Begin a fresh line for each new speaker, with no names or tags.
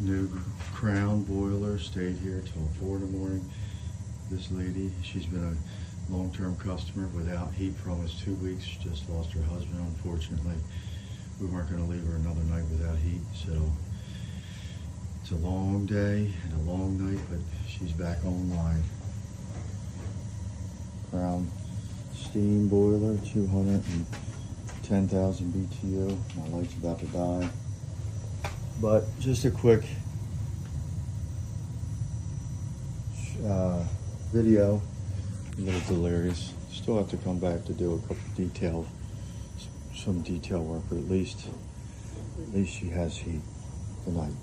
New Crown boiler, stayed here till 4 in the morning. This lady, she's been a long-term customer without heat for almost 2 weeks. She just lost her husband, unfortunately. We weren't gonna leave her another night without heat, so it's a long day and a long night, but she's back online. Crown steam boiler, 210,000 BTU. My light's about to die. But just a quick video. A little delirious. Still have to come back to do a couple some detail work, but at least she has heat tonight.